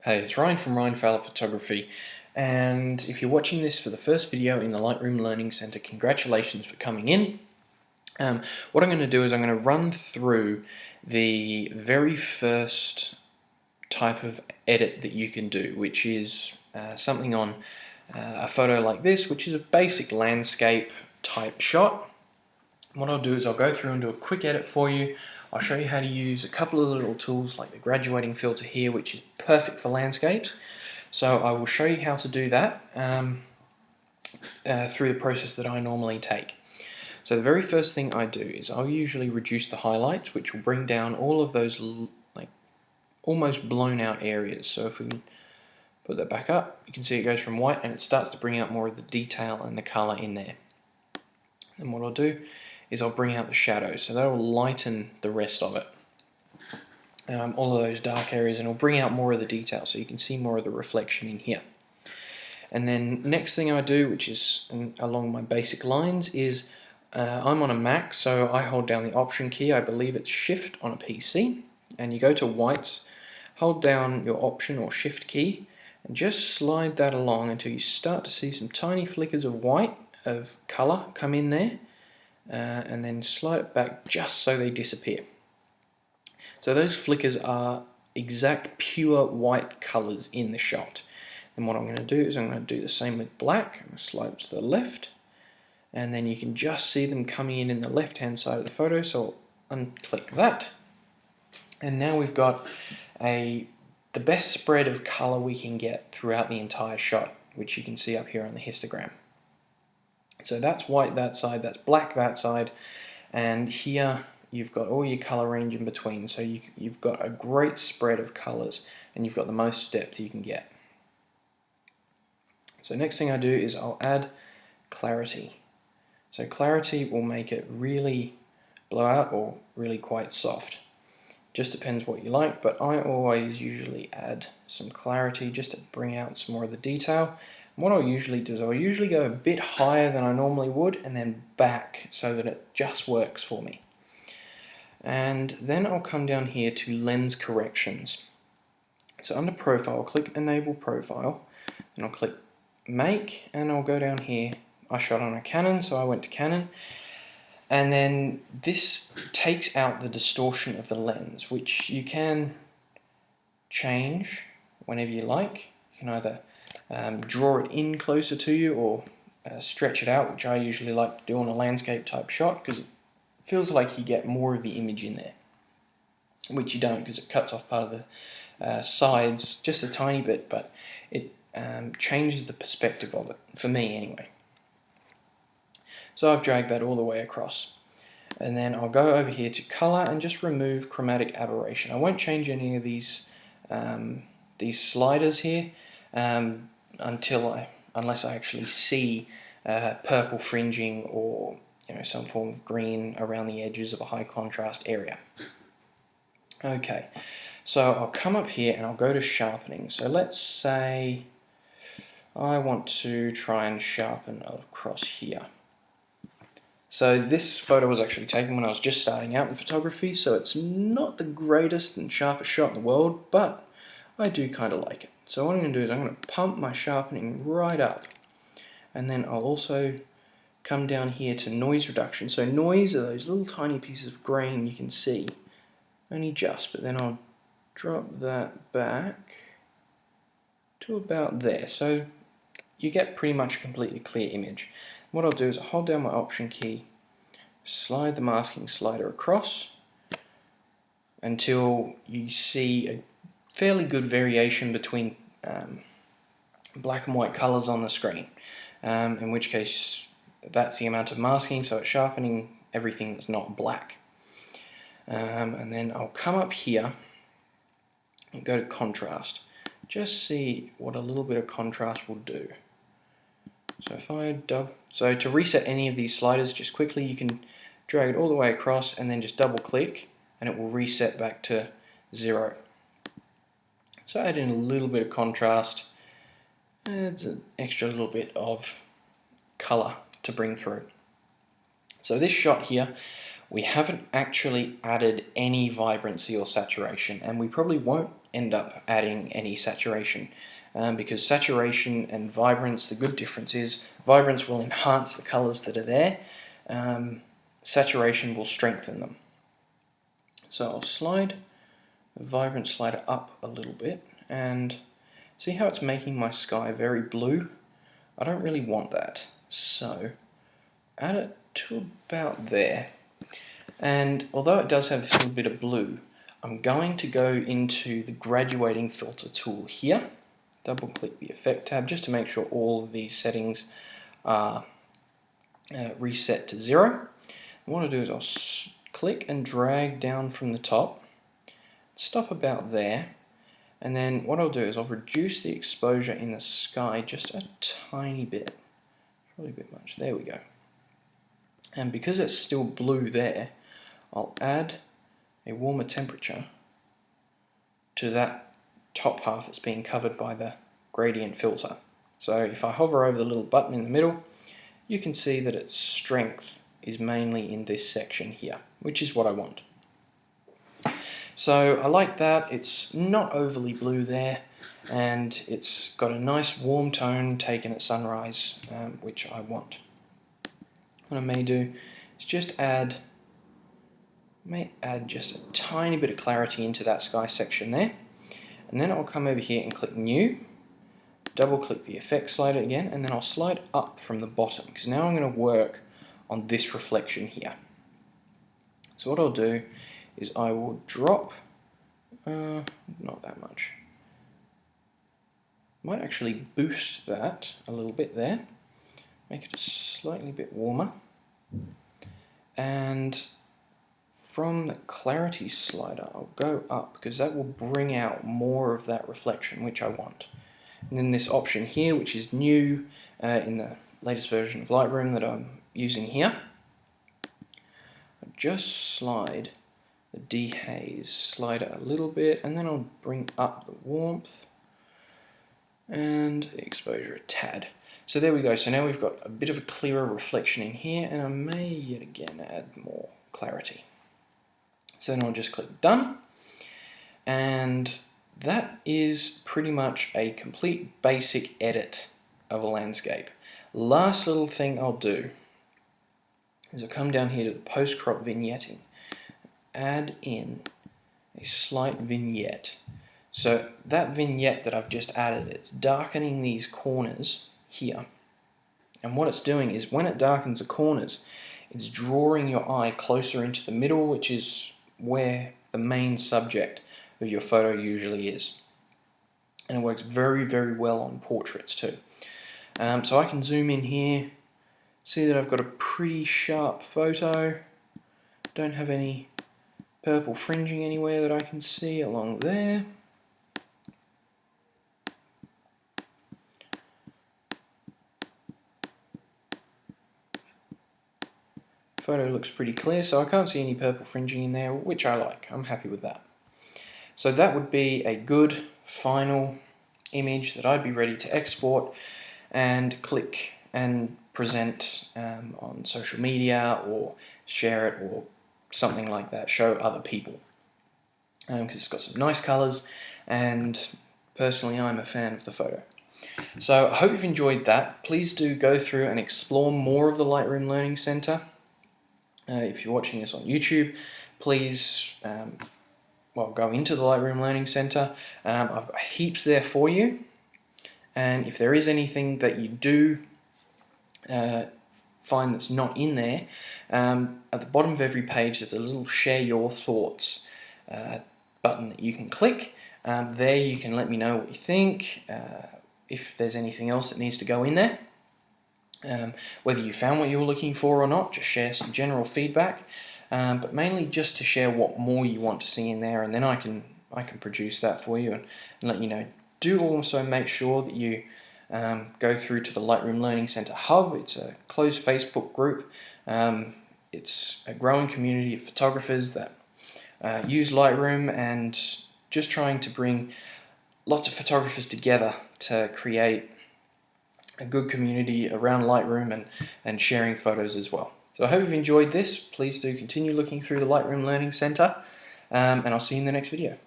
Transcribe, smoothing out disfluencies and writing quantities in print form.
Hey, it's Ryan from Ryan Fowler Photography, and if you're watching this for the first video in the Lightroom Learning Center, congratulations for coming in. What I'm going to do is I'm going to run through the very first type of edit that you can do, which is something on a photo like this, which is a basic landscape type shot. What I'll do is I'll go through and do a quick edit for you. I'll show you how to use a couple of little tools like the graduating filter here, which is perfect for landscapes. So I will show you how to do that through the process that I normally take. So the very first thing I do is I'll usually reduce the highlights, which will bring down all of those like almost blown out areas. So if we can put that back up, you can see it goes from white and it starts to bring out more of the detail and the color in there. And what I'll do is I'll bring out the shadows, so that'll lighten the rest of it, all of those dark areas, and it'll bring out more of the detail so you can see more of the reflection in here. And then next thing I do, which is along my basic lines, is I'm on a Mac, so I hold down the Option key, I believe it's Shift on a PC, and you go to whites, hold down your Option or Shift key, and just slide that along until you start to see some tiny flickers of white, of colour come in there. And then slide it back just so they disappear. So those flickers are exact pure white colors in the shot. And what I'm going to do is I'm going to do the same with black. I'm going to slide it to the left, and then you can just see them coming in the left hand side of the photo, so I'll unclick that, and now we've got the best spread of color we can get throughout the entire shot, which you can see up here on the histogram. So that's white that side, that's black that side, and here you've got all your color range in between, so you've got a great spread of colors and you've got the most depth you can get. So next thing I do is I'll add clarity. So clarity will make it really blow out or really quite soft. Just depends what you like, but I always usually add some clarity just to bring out some more of the detail. What I'll usually do is I'll usually go a bit higher than I normally would and then back so that it just works for me. And then I'll come down here to lens corrections. So under profile, I'll click enable profile and I'll click make, and I'll go down here. I shot on a Canon, so I went to Canon, and then this takes out the distortion of the lens, which you can change whenever you like. You can either draw it in closer to you or stretch it out, which I usually like to do on a landscape type shot because it feels like you get more of the image in there, which you don't because it cuts off part of the sides just a tiny bit, but it changes the perspective of it, for me anyway. So I've dragged that all the way across, and then I'll go over here to color and just remove chromatic aberration. I won't change any of these sliders here unless I actually see purple fringing or some form of green around the edges of a high contrast area. Okay, so I'll come up here and I'll go to sharpening. So let's say I want to try and sharpen across here. So this photo was actually taken when I was just starting out in photography, so it's not the greatest and sharpest shot in the world, but I do kind of like it. So what I'm going to do is I'm going to pump my sharpening right up, and then I'll also come down here to noise reduction. So noise are those little tiny pieces of grain you can see, only just, but then I'll drop that back to about there. So you get pretty much a completely clear image. What I'll do is I'll hold down my Option key, slide the masking slider across until you see a fairly good variation between black and white colors on the screen, in which case that's the amount of masking, so it's sharpening everything that's not black. And then I'll come up here and go to contrast. Just see what a little bit of contrast will do. So if I so to reset any of these sliders just quickly, you can drag it all the way across and then just double click and it will reset back to 0. So add in a little bit of contrast, adds an extra little bit of color to bring through. So this shot here, we haven't actually added any vibrancy or saturation, and we probably won't end up adding any saturation, because saturation and vibrance, the good difference is vibrance will enhance the colors that are there, saturation will strengthen them. So I'll slide the vibrance slider up a little bit, and see how it's making my sky very blue? I don't really want that, so add it to about there. And although it does have this little bit of blue, I'm going to go into the graduating filter tool here, double click the effect tab just to make sure all of these settings are reset to 0. And what I'll do is I'll click and drag down from the top, stop about there, and then what I'll do is I'll reduce the exposure in the sky just a tiny bit, probably a bit much, there we go. And because it's still blue there, I'll add a warmer temperature to that top half that's being covered by the gradient filter. So if I hover over the little button in the middle, you can see that its strength is mainly in this section here, which is what I want. So I like that. It's not overly blue there, and it's got a nice warm tone taken at sunrise, which I want. What I may do is just add just a tiny bit of clarity into that sky section there, and then I'll come over here and click New, double click the effect slider again, and then I'll slide up from the bottom, because now I'm going to work on this reflection here. So what I'll do is I will drop, not that much, might actually boost that a little bit there, make it a slightly bit warmer, and from the clarity slider I'll go up, because that will bring out more of that reflection which I want. And then this option here, which is new in the latest version of Lightroom that I'm using here, I'll just slide the dehaze slider a little bit, and then I'll bring up the warmth and the exposure a tad. So there we go. So now we've got a bit of a clearer reflection in here, and I may yet again add more clarity. So then I'll just click Done, and that is pretty much a complete basic edit of a landscape. Last little thing I'll do is I'll come down here to the post-crop vignetting, add in a slight vignette. So that vignette that I've just added, it's darkening these corners here. And what it's doing is when it darkens the corners, it's drawing your eye closer into the middle, which is where the main subject of your photo usually is. And it works very, very well on portraits too. So I can zoom in here, see that I've got a pretty sharp photo, don't have any purple fringing anywhere that I can see along there. Photo looks pretty clear, so I can't see any purple fringing in there, which I like. I'm happy with that. So that would be a good final image that I'd be ready to export and click and present on social media, or share it, or something like that, show other people, because it's got some nice colors, and personally I'm a fan of the photo. So I hope you've enjoyed that. Please do go through and explore more of the Lightroom Learning Center. If you're watching this on YouTube, please go into the Lightroom Learning Center. I've got heaps there for you, and if there is anything that you do find that's not in there, at the bottom of every page there's a little Share Your Thoughts button that you can click. There you can let me know what you think, if there's anything else that needs to go in there. Whether you found what you were looking for or not, just share some general feedback, but mainly just to share what more you want to see in there, and then I can produce that for you and let you know. Do also make sure that you go through to the Lightroom Learning Center Hub. It's a closed Facebook group. It's a growing community of photographers that use Lightroom, and just trying to bring lots of photographers together to create a good community around Lightroom and sharing photos as well. So So I hope you've enjoyed this. Please do continue looking through the Lightroom Learning Center, and I'll see you in the next video.